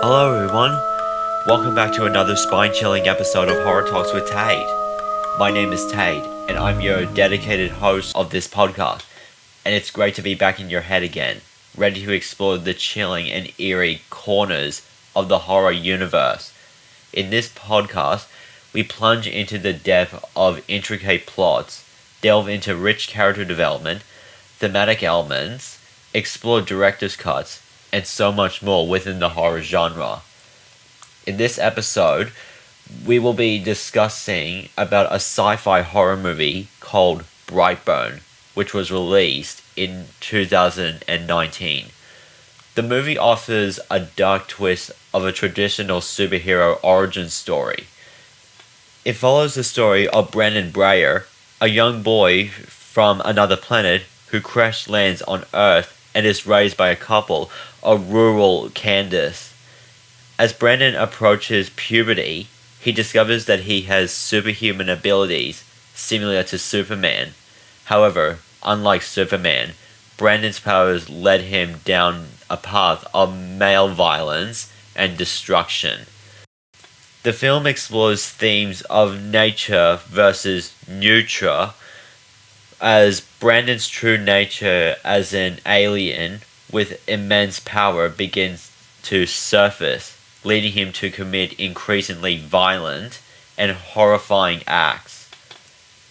Hello everyone, welcome back to another spine-chilling episode of Horror Talks with Tate. My name is Tate, and I'm your dedicated host of this podcast, and it's great to be back in your head again, ready to explore the chilling and eerie corners of the horror universe. In this podcast, we plunge into the depth of intricate plots, delve into rich character development, thematic elements, explore director's cuts, and so much more within the horror genre. In this episode, we will be discussing about a sci-fi horror movie called Brightburn, which was released in 2019. The movie offers a dark twist of a traditional superhero origin story. It follows the story of Brandon Breyer, a young boy from another planet who crash lands on Earth and is raised by a couple of rural Candace. As Brandon approaches puberty, he discovers that he has superhuman abilities similar to Superman. However, unlike Superman, Brandon's powers led him down a path of male violence and destruction. The film explores themes of nature versus nurture, as Brandon's true nature as an alien with immense power begins to surface, leading him to commit increasingly violent and horrifying acts.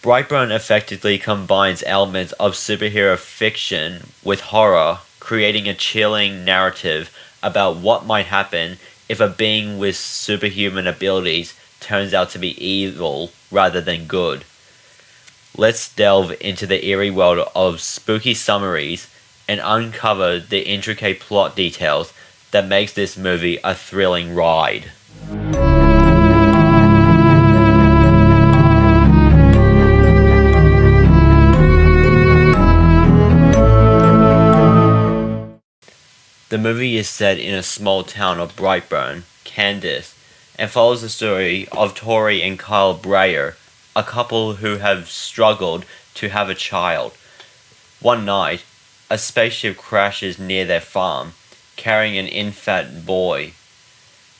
Brightburn effectively combines elements of superhero fiction with horror, creating a chilling narrative about what might happen if a being with superhuman abilities turns out to be evil rather than good. Let's delve into the eerie world of spooky summaries and uncover the intricate plot details that makes this movie a thrilling ride. The movie is set in a small town of Brightburn, Kansas, and follows the story of Tori and Kyle Breyer, a couple who have struggled to have a child. One night, a spaceship crashes near their farm, carrying an infant boy.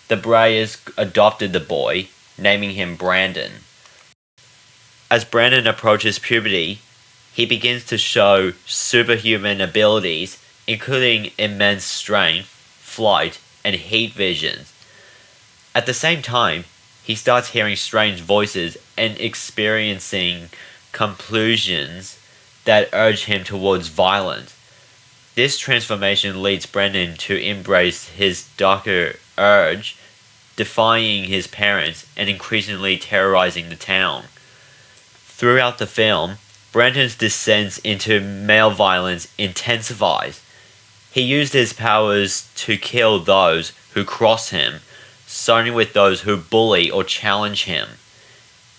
The Breyers adopted the boy, naming him Brandon. As Brandon approaches puberty, he begins to show superhuman abilities, including immense strength, flight, and heat visions. At the same time, he starts hearing strange voices and experiencing compulsions that urge him towards violence. This transformation leads Brandon to embrace his darker urge, defying his parents and increasingly terrorizing the town. Throughout the film, Brandon's descent into male violence intensifies. He used his powers to kill those who cross him, starting with those who bully or challenge him.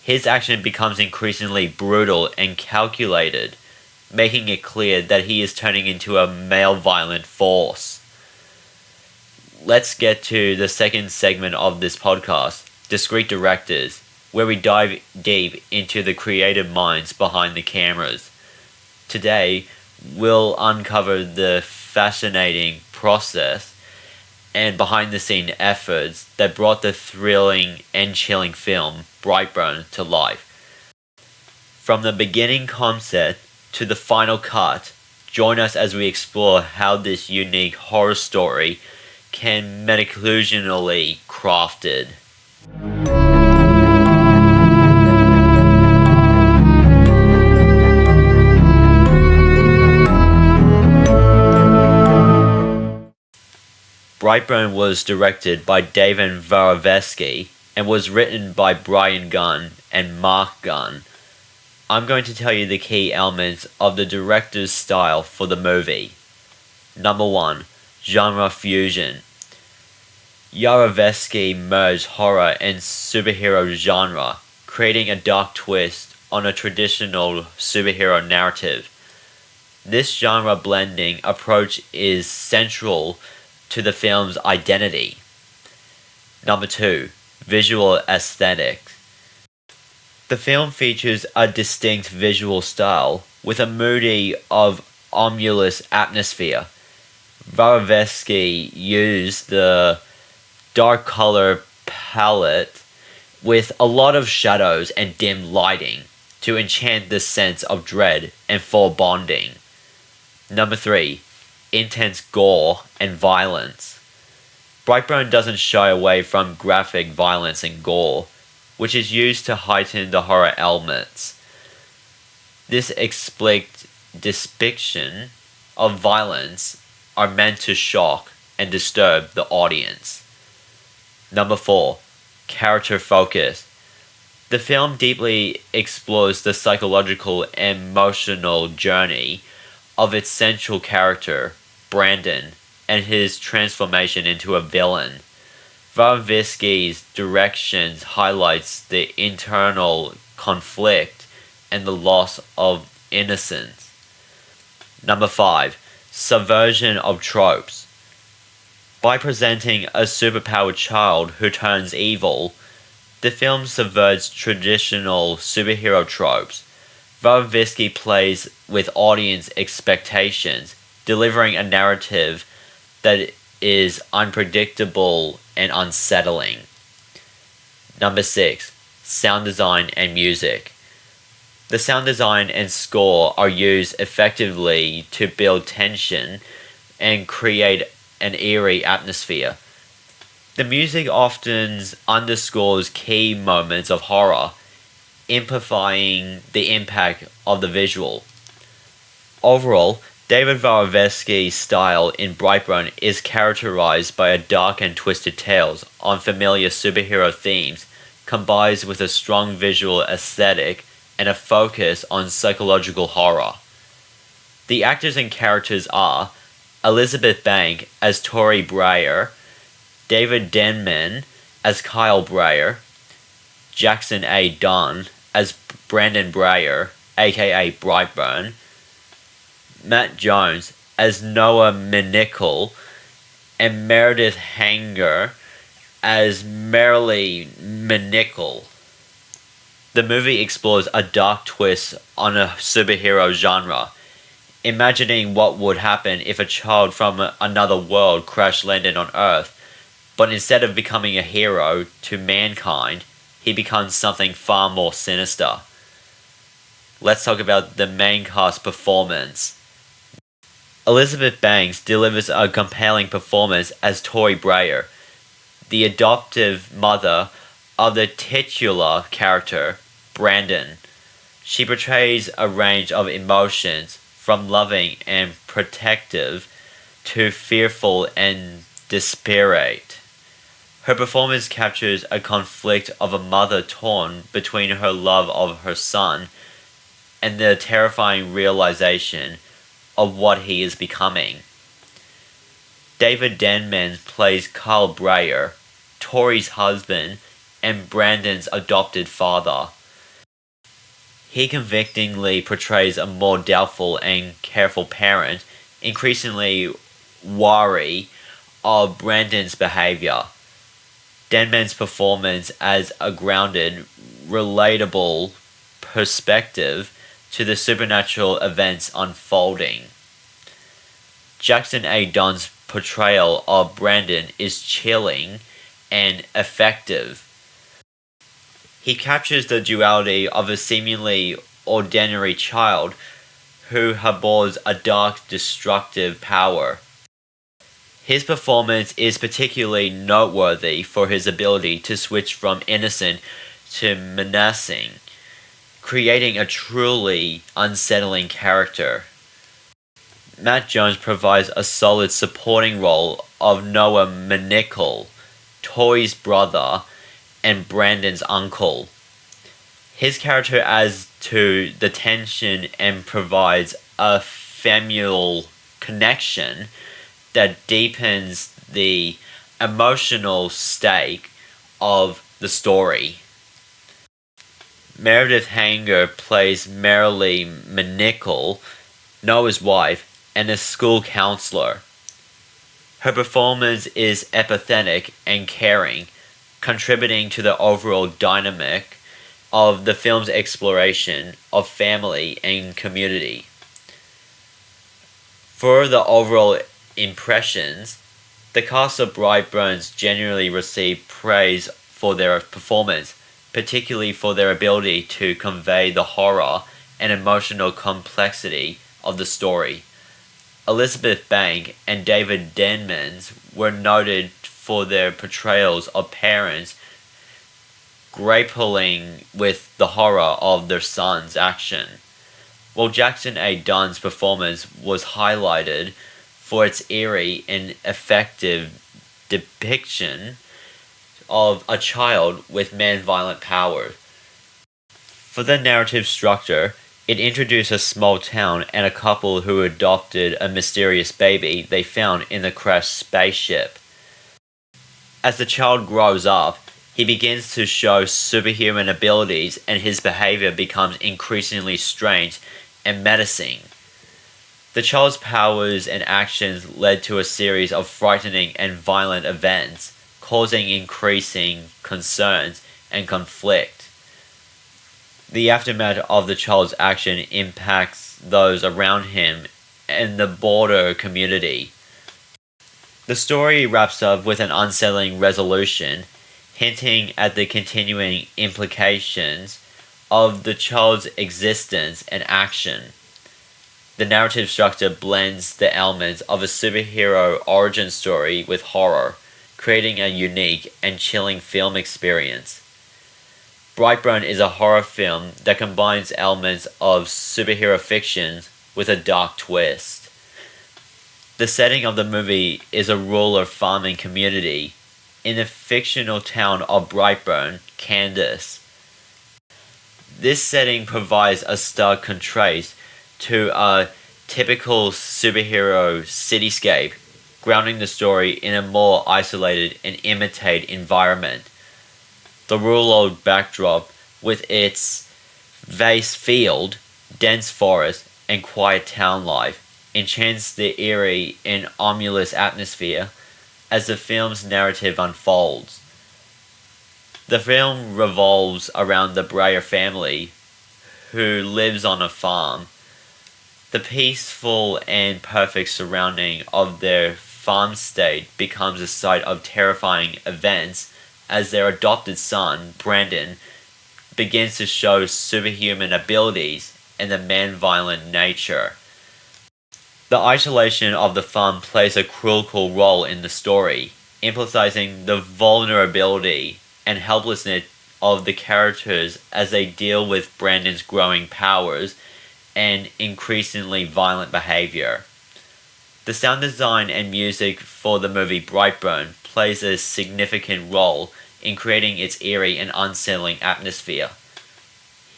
His action becomes increasingly brutal and calculated, making it clear that he is turning into a male violent force. Let's get to the second segment of this podcast, Discreet Directors, where we dive deep into the creative minds behind the cameras. Today, we'll uncover the fascinating process and behind-the-scene efforts that brought the thrilling and chilling film Brightburn to life. From the beginning concept to the final cut, join us as we explore how this unique horror story can meticulously crafted. Brightburn was directed by David Varovsky and was written by Brian Gunn and Mark Gunn. I'm going to tell you the key elements of the director's style for the movie. Number 1. Genre fusion. Varovsky merged horror and superhero genre, creating a dark twist on a traditional superhero narrative. This genre blending approach is central to the film's identity. Number 2. Visual aesthetics. The film features a distinct visual style with a moody of ominous atmosphere. Varovsky used the dark color palette with a lot of shadows and dim lighting to enchant the sense of dread and foreboding. Number 3. Intense gore and violence. Brightburn doesn't shy away from graphic violence and gore, which is used to heighten the horror elements. This explicit depiction of violence are meant to shock and disturb the audience. Number 4. Character focus. The film deeply explores the psychological and emotional journey of its central character, Brandon, and his transformation into a villain. Varovsky's directions highlights the internal conflict and the loss of innocence. Number 5. Subversion of tropes. By presenting a superpowered child who turns evil, the film subverts traditional superhero tropes. Varovsky plays with audience expectations, delivering a narrative that is unpredictable and unsettling. Number 6. Sound design and music. The sound design and score are used effectively to build tension and create an eerie atmosphere. The music often underscores key moments of horror, amplifying the impact of the visual. Overall, David Varovsky's style in Brightburn is characterized by a dark and twisted tales on familiar superhero themes, combined with a strong visual aesthetic and a focus on psychological horror. The actors and characters are Elizabeth Banks as Tori Breyer, David Denman as Kyle Breyer, Jackson A. Dunn as Brandon Breyer, aka Brightburn, Matt Jones as Noah Minical, and Meredith Hanger as Merrily Minical. The movie explores a dark twist on a superhero genre, imagining what would happen if a child from another world crash landed on Earth, but instead of becoming a hero to mankind, he becomes something far more sinister. Let's talk about the main cast performance. Elizabeth Banks delivers a compelling performance as Tori Breyer, the adoptive mother of the titular character, Brandon. She portrays a range of emotions, from loving and protective to fearful and desperate. Her performance captures a conflict of a mother torn between her love of her son and the terrifying realization of what he is becoming. David Denman plays Kyle Breyer, Tori's husband and Brandon's adopted father. He convincingly portrays a more doubtful and careful parent, increasingly wary of Brandon's behavior. Denman's performance adds a grounded, relatable perspective to the supernatural events unfolding. Jackson A. Dunn's portrayal of Brandon is chilling and effective. He captures the duality of a seemingly ordinary child who harbors a dark, destructive power. His performance is particularly noteworthy for his ability to switch from innocent to menacing, creating a truly unsettling character. Matt Jones provides a solid supporting role of Noah Minical, Tori's brother and Brandon's uncle. His character adds to the tension and provides a familial connection that deepens the emotional stake of the story. Meredith Hanger plays Merrily Minical, Noah's wife, and a school counselor. Her performance is empathetic and caring, contributing to the overall dynamic of the film's exploration of family and community. For the overall impressions, The cast of Brightburns generally received praise for their performance, particularly for their ability to convey the horror and emotional complexity of the story. Elizabeth Bank and David Denmans were noted for their portrayals of parents grappling with the horror of their son's action, while Jackson A. Dunn's performance was highlighted for its eerie and effective depiction of a child with man-violent powers. For the narrative structure, it introduced a small town and a couple who adopted a mysterious baby they found in the crashed spaceship. As the child grows up, he begins to show superhuman abilities and his behavior becomes increasingly strange and menacing. The child's powers and actions led to a series of frightening and violent events, causing increasing concerns and conflict. The aftermath of the child's action impacts those around him and the broader community. The story wraps up with an unsettling resolution, hinting at the continuing implications of the child's existence and action. The narrative structure blends the elements of a superhero origin story with horror, creating a unique and chilling film experience. Brightburn is a horror film that combines elements of superhero fiction with a dark twist. The setting of the movie is a rural farming community in the fictional town of Brightburn, Kansas. This setting provides a stark contrast to a typical superhero cityscape, grounding the story in a more isolated and imitated environment. The rural backdrop, with its vast field, dense forest, and quiet town life, enchants the eerie and ominous atmosphere as the film's narrative unfolds. The film revolves around the Breyer family, who lives on a farm. The peaceful and perfect surrounding of their farmstead becomes a site of terrifying events as their adopted son, Brandon, begins to show superhuman abilities and the man-violent nature. The isolation of the farm plays a crucial role in the story, emphasizing the vulnerability and helplessness of the characters as they deal with Brandon's growing powers and increasingly violent behavior. The sound design and music for the movie Brightburn plays a significant role in creating its eerie and unsettling atmosphere.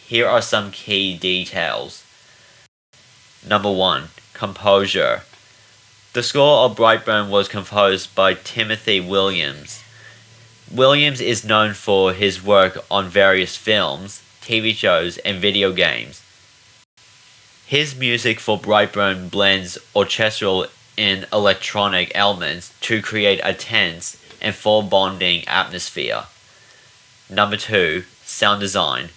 Here are some key details. Number 1. Composure. The score of Brightburn was composed by Timothy Williams. Williams is known for his work on various films, TV shows, and video games. His music for Brightburn blends orchestral and electronic elements to create a tense and foreboding atmosphere. Number 2. Sound design.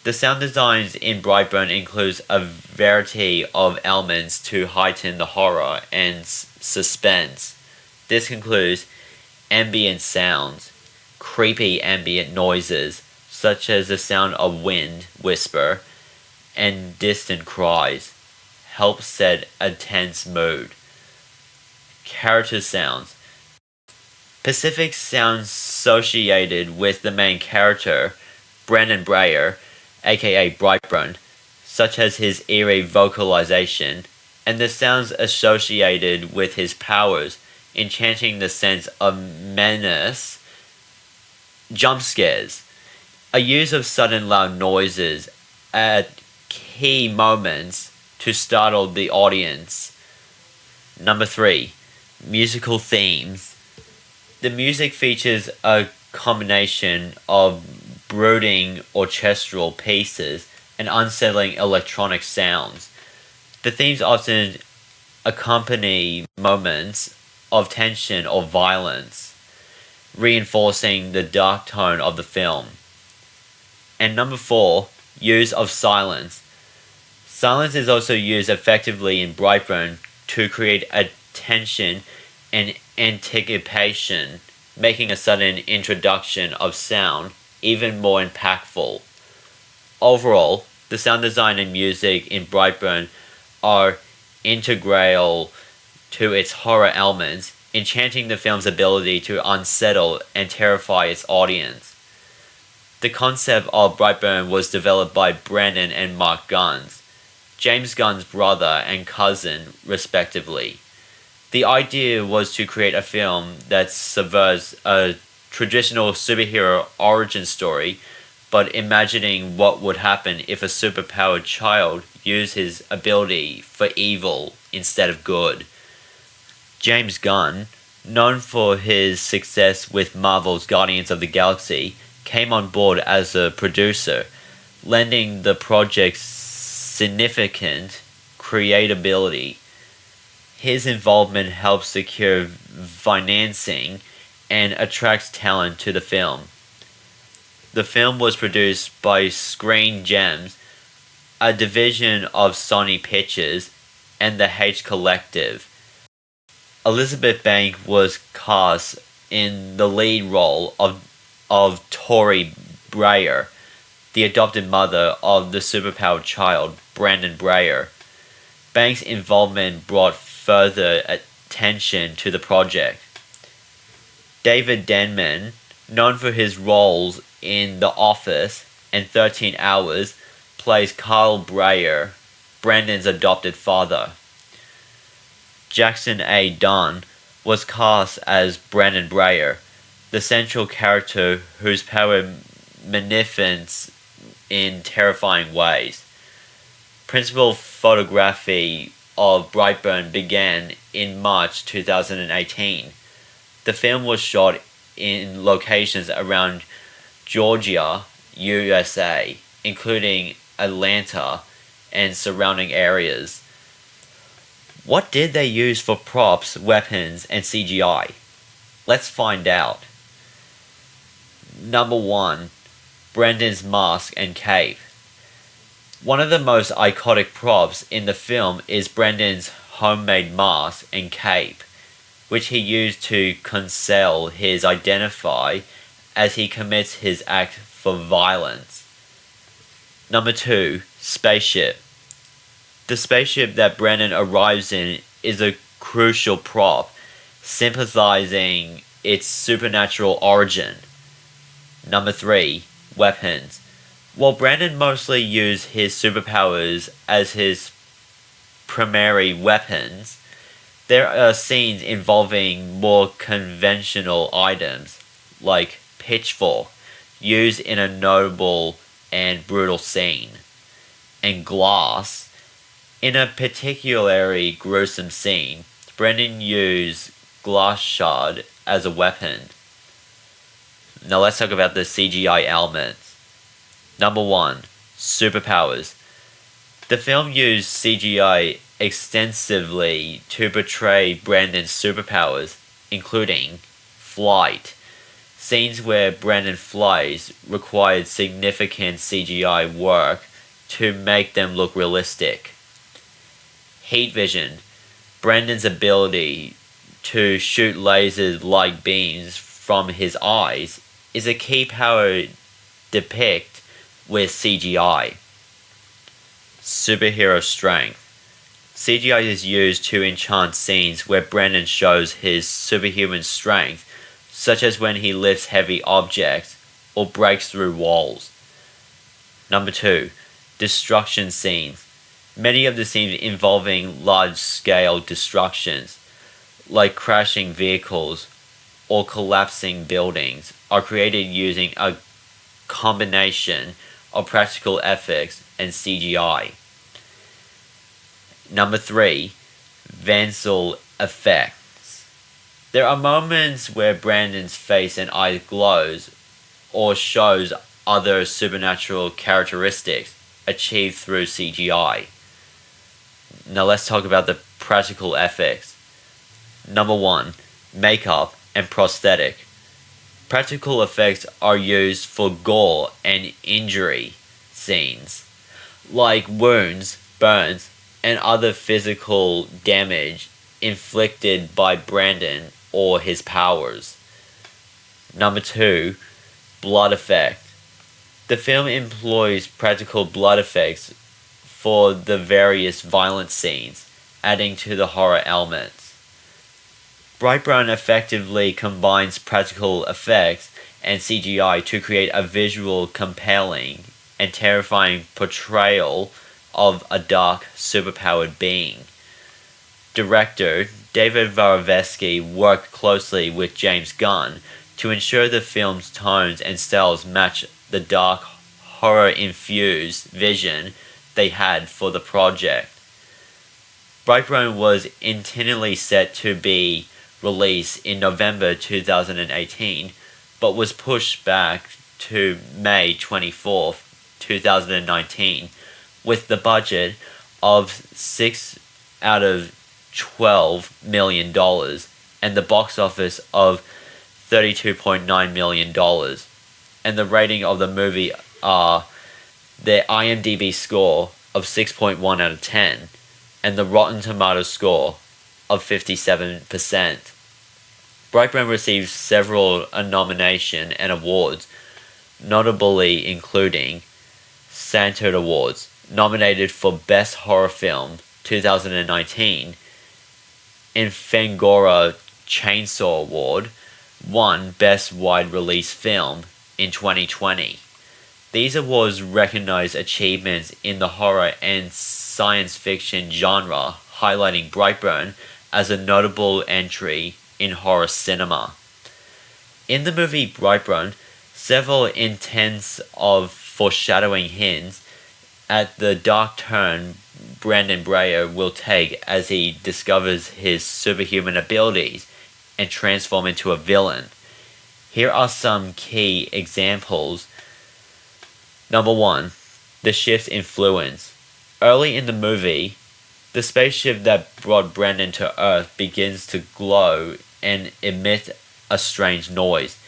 The sound designs in Brightburn includes a variety of elements to heighten the horror and suspense. This includes ambient sounds, creepy ambient noises, such as the sound of wind whisper, and distant cries, help set a tense mood. Character sounds. Specific sounds associated with the main character, Brandon Breyer, aka Brightburn, such as his eerie vocalization, and the sounds associated with his powers, enchanting the sense of menace. Jump scares. A use of sudden loud noises at key moments to startle the audience. Number 3. Musical themes. The music features a combination of brooding orchestral pieces and unsettling electronic sounds. The themes often accompany moments of tension or violence, reinforcing the dark tone of the film. And number 4, use of silence. Silence is also used effectively in Brightburn to create a tension and anticipation, making a sudden introduction of sound even more impactful. Overall, the sound design and music in Brightburn are integral to its horror elements, enchanting the film's ability to unsettle and terrify its audience. The concept of Brightburn was developed by Brandon and Mark Guns, James Gunn's brother and cousin, respectively. The idea was to create a film that subverts a traditional superhero origin story, but imagining what would happen if a superpowered child used his ability for evil instead of good. James Gunn, known for his success with Marvel's Guardians of the Galaxy, came on board as a producer, lending the project significant creatability. His involvement helped secure financing and attracts talent to the film. The film was produced by Screen Gems, a division of Sony Pictures, and the H Collective. Elizabeth Banks was cast in the lead role of Tori Breyer, the adopted mother of the superpowered child, Brandon Breyer. Banks' involvement brought further attention to the project. David Denman, known for his roles in The Office and 13 Hours, plays Carl Breyer, Brandon's adopted father. Jackson A. Dunn was cast as Brandon Breyer, the central character whose power manifests in terrifying ways. Principal photography of Brightburn began in March 2018. The film was shot in locations around Georgia, USA, including Atlanta and surrounding areas. What did they use for props, weapons, and CGI? Let's find out. Number 1. Brandon's mask and cape. One of the most iconic props in the film is Brandon's homemade mask and cape, which he used to conceal his identity as he commits his act for violence. Number 2. Spaceship. The spaceship that Brandon arrives in is a crucial prop, symbolizing its supernatural origin. Number 3. Weapons. While Brandon mostly used his superpowers as his primary weapons, there are scenes involving more conventional items, like pitchfork, used in a notable and brutal scene, and glass. In a particularly gruesome scene, Brandon used glass shard as a weapon. Now let's talk about the CGI elements. Number 1. Superpowers. The film used CGI extensively to portray Brandon's superpowers, including flight. Scenes where Brandon flies required significant CGI work to make them look realistic. Heat vision. Brandon's ability to shoot laser-like beams from his eyes is a key power depicted with CGI. Superhero strength. CGI is used to enhance scenes where Brandon shows his superhuman strength, such as when he lifts heavy objects or breaks through walls. Number 2. Destruction scenes. Many of the scenes involving large-scale destructions, like crashing vehicles or collapsing buildings, are created using a combination of practical effects and CGI. Number 3. Visual effects. There are moments where Brandon's face and eyes glows or shows other supernatural characteristics achieved through CGI. Now let's talk about the practical effects. Number 1. Makeup and prosthetic. Practical effects are used for gore and injury scenes, like wounds, burns, and other physical damage inflicted by Brandon or his powers. Number 2, blood effect. The film employs practical blood effects for the various violent scenes, adding to the horror elements. Brightburn effectively combines practical effects and CGI to create a visual, compelling, and terrifying portrayal of a dark, superpowered being. Director David Varovsky worked closely with James Gunn to ensure the film's tones and styles match the dark, horror-infused vision they had for the project. Brightburn was intended set to be released in November 2018, but was pushed back to May 24th, 2019, with the budget of $6 out of $12 million and the box office of $32.9 million. And the rating of the movie are the IMDb score of 6.1 out of 10 and the Rotten Tomatoes score of 57%. Brightburn received several nominations and awards, notably including Saturn Awards, nominated for Best Horror Film 2019, and Fangoria Chainsaw Award, won Best Wide Release Film in 2020. These awards recognize achievements in the horror and science fiction genre, highlighting Brightburn as a notable entry in horror cinema. In the movie Brightburn, several intense of foreshadowing hints at the dark turn Brandon Breyer will take as he discovers his superhuman abilities and transform into a villain. Here are some key examples. Number 1, the shift's influence. Early in the movie, the spaceship that brought Brandon to Earth begins to glow and emit a strange noise,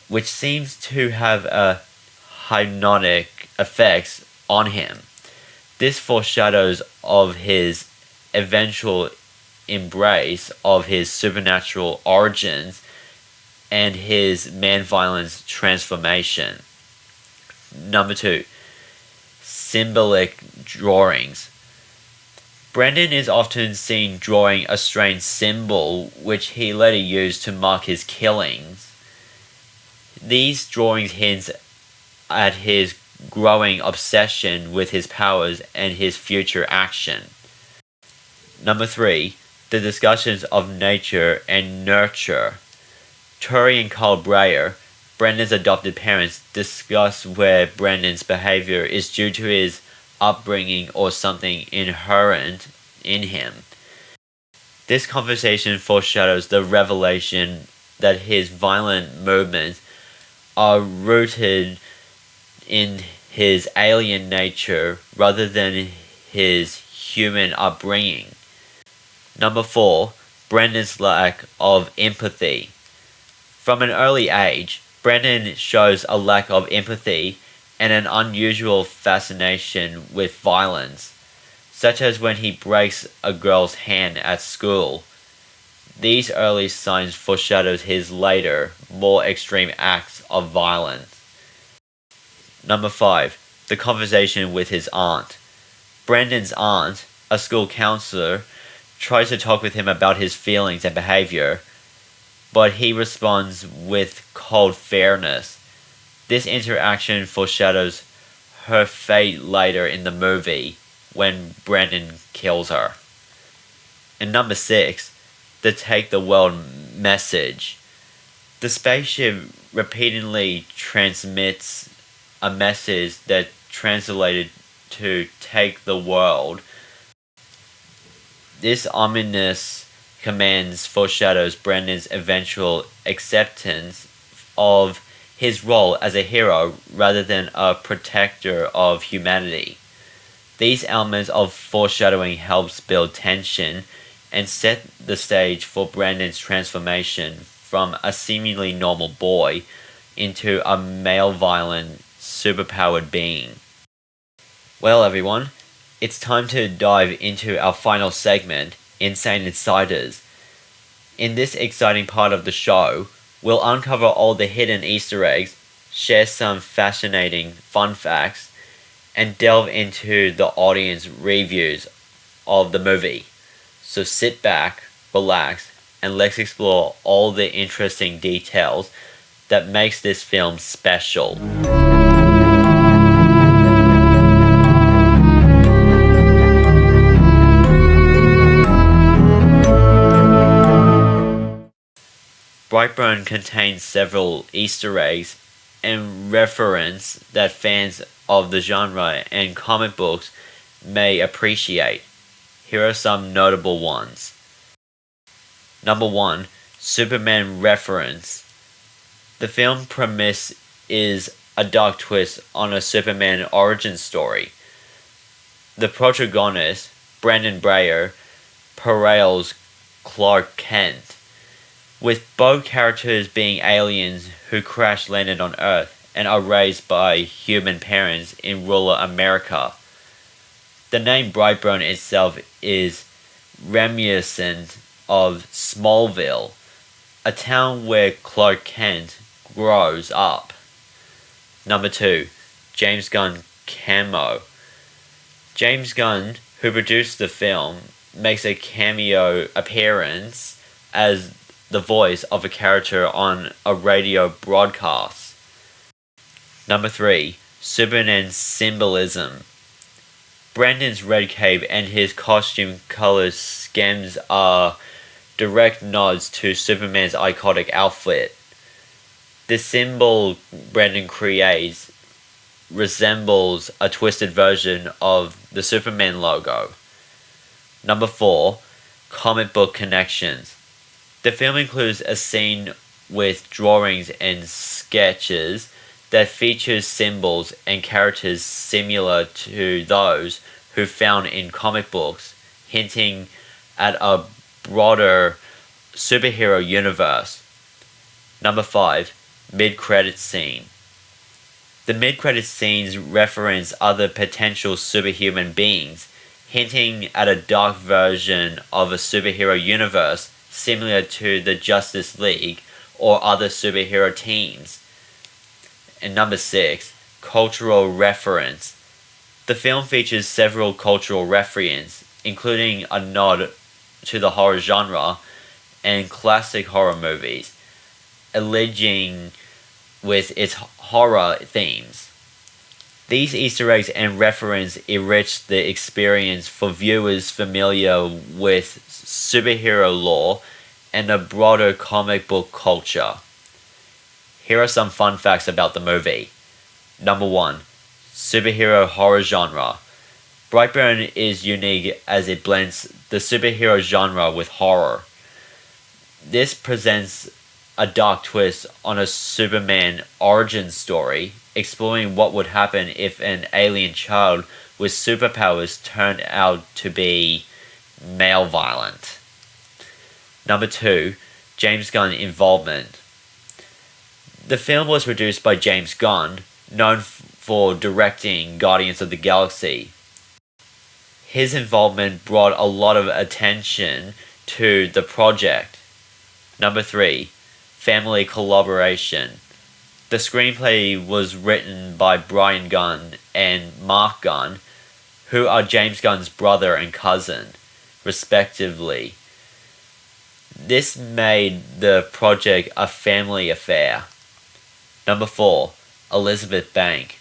which seems to have a hypnotic effects on him. This foreshadows of his eventual embrace of his supernatural origins and his man-violence transformation. Number 2, symbolic drawings. Brandon is often seen drawing a strange symbol which he later used to mark his killings. These drawings hint at his growing obsession with his powers and his future action. Number 3, the discussions of nature and nurture. Tori and Carl Breyer, Brandon's adopted parents, discuss where Brandon's behavior is due to his upbringing or something inherent in him. This conversation foreshadows the revelation that his violent movements are rooted in his alien nature rather than his human upbringing. Number 4, Brandon's lack of empathy. From an early age, Brandon shows a lack of empathy and an unusual fascination with violence, such as when he breaks a girl's hand at school. These early signs foreshadow his later, more extreme acts of violence. Number 5, the conversation with his aunt. Brandon's aunt, a school counselor, tries to talk with him about his feelings and behavior, but he responds with cold fairness. This interaction foreshadows her fate later in the movie when Brandon kills her. And number 6, the take the world message. The spaceship repeatedly transmits a message that translated to take the world. This ominous command foreshadows Brandon's eventual acceptance of his role as a hero rather than a protector of humanity. These elements of foreshadowing helps build tension and set the stage for Brandon's transformation from a seemingly normal boy into a male violent, superpowered being. Well everyone, it's time to dive into our final segment, Insane Insiders. In this exciting part of the show, we'll uncover all the hidden Easter eggs, share some fascinating fun facts, and delve into the audience reviews of the movie. So sit back, relax, and let's explore all the interesting details that makes this film special. Brightburn contains several Easter eggs and reference that fans of the genre and comic books may appreciate. Here are some notable ones. Number 1. Superman reference. The film premise is a dark twist on a Superman origin story. The protagonist, Brandon Breyer, parallels Clark Kent, with both characters being aliens who crash landed on Earth and are raised by human parents in rural America. The name Brightburn itself is reminiscent of Smallville, a town where Clark Kent grows up. Number 2. James Gunn cameo. James Gunn, who produced the film, makes a cameo appearance as the voice of a character on a radio broadcast. Number 3. Superman symbolism. Brandon's red cape and his costume color schemes are direct nods to Superman's iconic outfit. The symbol Brandon creates resembles a twisted version of the Superman logo. Number 4. Comic book connections. The film includes a scene with drawings and sketches that features symbols and characters similar to those who found in comic books, hinting at a broader superhero universe. Number 5. Mid-credits scene. The mid-credits scenes reference other potential superhuman beings, hinting at a dark version of a superhero universe similar to the Justice League or other superhero teams. And number 6. Cultural reference. The film features several cultural references, including a nod to the horror genre and classic horror movies, alleging with its horror themes. These Easter eggs and references enrich the experience for viewers familiar with superhero lore and a broader comic book culture. Here are some fun facts about the movie. Number 1. Superhero horror genre. Brightburn is unique as it blends the superhero genre with horror. This presents a dark twist on a Superman origin story, exploring what would happen if an alien child with superpowers turned out to be malevolent. Number 2. James Gunn involvement. The film was produced by James Gunn, known for directing Guardians of the Galaxy. His involvement brought a lot of attention to the project. Number 3. Family collaboration. The screenplay was written by Brian Gunn and Mark Gunn, who are James Gunn's brother and cousin, respectively. This made the project a family affair. Number 4. Elizabeth Banks.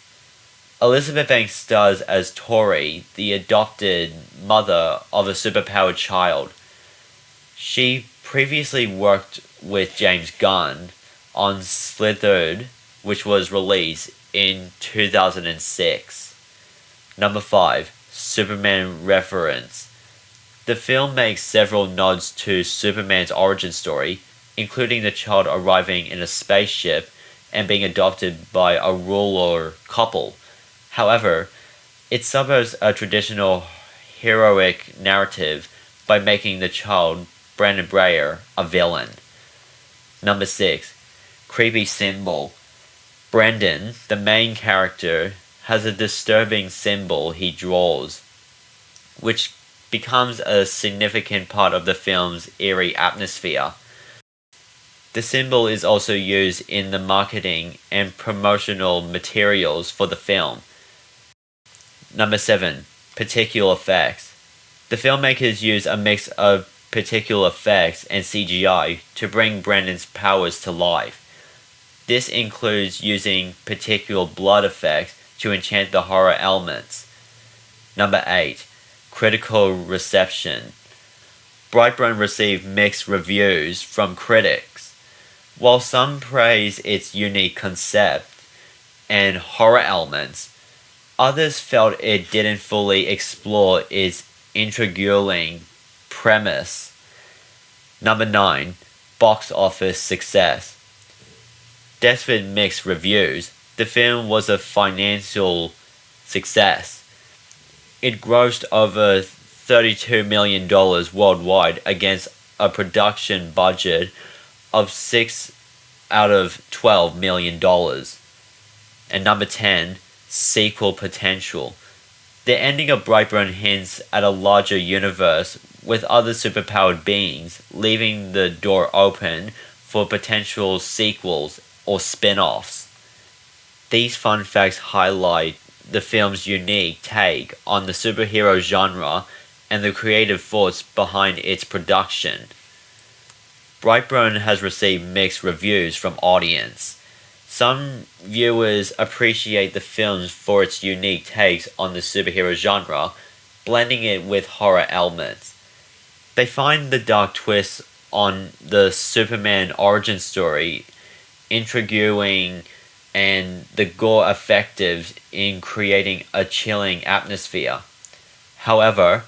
Elizabeth Banks stars as Tori, the adopted mother of a superpowered child. She previously worked with James Gunn on Slithered, which was released in 2006. Number 5. Superman reference. The film makes several nods to Superman's origin story, including the child arriving in a spaceship and being adopted by a ruler couple. However, it subverts a traditional heroic narrative by making the child, Brandon Breyer, a villain. Number 6. Creepy symbol. Brandon, the main character, has a disturbing symbol he draws, which becomes a significant part of the film's eerie atmosphere. The symbol is also used in the marketing and promotional materials for the film. Number 7. Particular effects. The filmmakers use a mix of particular effects and CGI to bring Brandon's powers to life. This includes using particular blood effects to enchant the horror elements. Number 8. Critical reception. Brightburn received mixed reviews from critics. While some praise its unique concept and horror elements, others felt it didn't fully explore its intriguing premise. Number 9. Box office success. Despite mixed reviews, the film was a financial success. It grossed over $32 million worldwide against a production budget of $6 out of $12 million. And number 10. Sequel potential. The ending of Brightburn hints at a larger universe with other superpowered beings, leaving the door open for potential sequels or spin-offs. These fun facts highlight the film's unique take on the superhero genre and the creative force behind its production. Brightburn has received mixed reviews from audience. Some viewers appreciate the film for its unique takes on the superhero genre, blending it with horror elements. They find the dark twists on the Superman origin story intriguing and the gore effective in creating a chilling atmosphere. However,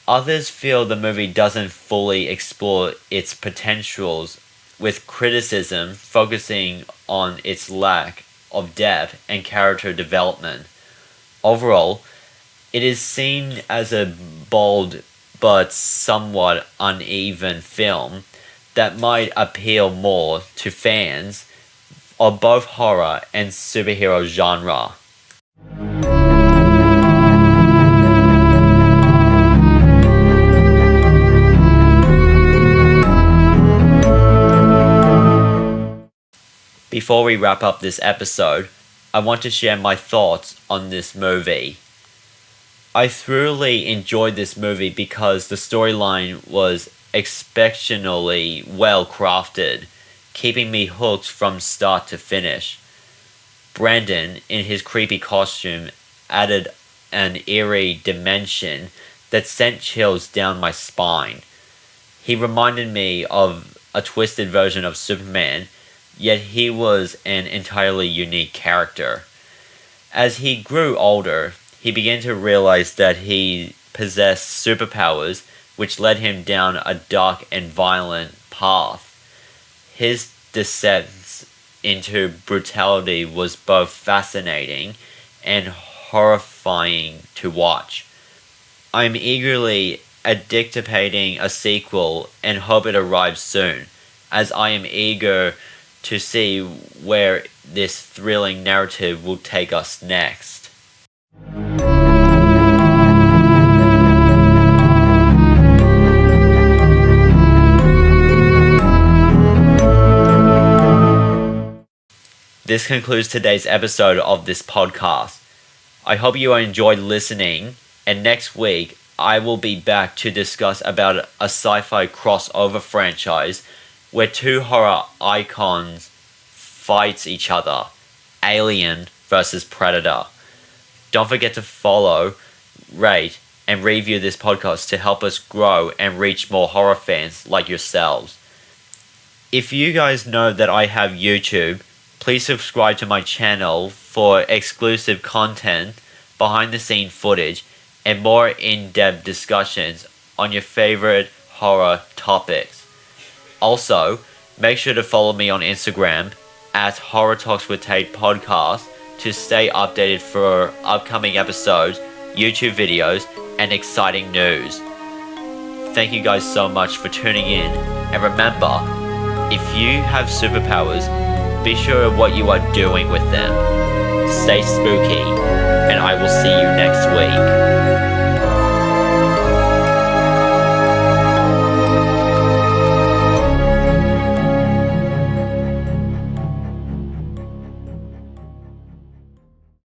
others feel the movie doesn't fully explore its potentials, with criticism focusing on its lack of depth and character development. Overall, it is seen as a bold but somewhat uneven film that might appeal more to fans of both horror and superhero genre. Before we wrap up this episode, I want to share my thoughts on this movie. I thoroughly enjoyed this movie because the storyline was exceptionally well crafted, keeping me hooked from start to finish. Brandon, in his creepy costume, added an eerie dimension that sent chills down my spine. He reminded me of a twisted version of Superman, yet he was an entirely unique character. As he grew older, he began to realize that he possessed superpowers, which led him down a dark and violent path. His descent into brutality was both fascinating and horrifying to watch. I am eagerly anticipating a sequel and hope it arrives soon, as I am eager to see where this thrilling narrative will take us next. This concludes today's episode of this podcast. I hope you enjoyed listening, and next week I will be back to discuss about a sci-fi crossover franchise where two horror icons fight each other, Alien versus Predator. Don't forget to follow, rate, and review this podcast to help us grow and reach more horror fans like yourselves. If you guys know that I have YouTube, please subscribe to my channel for exclusive content, behind-the-scenes footage, and more in-depth discussions on your favorite horror topics. Also, make sure to follow me on Instagram at Horror Talks with Tate Podcast to stay updated for upcoming episodes, YouTube videos, and exciting news. Thank you guys so much for tuning in, and remember, if you have superpowers, be sure of what you are doing with them. Stay spooky, and I will see you next week.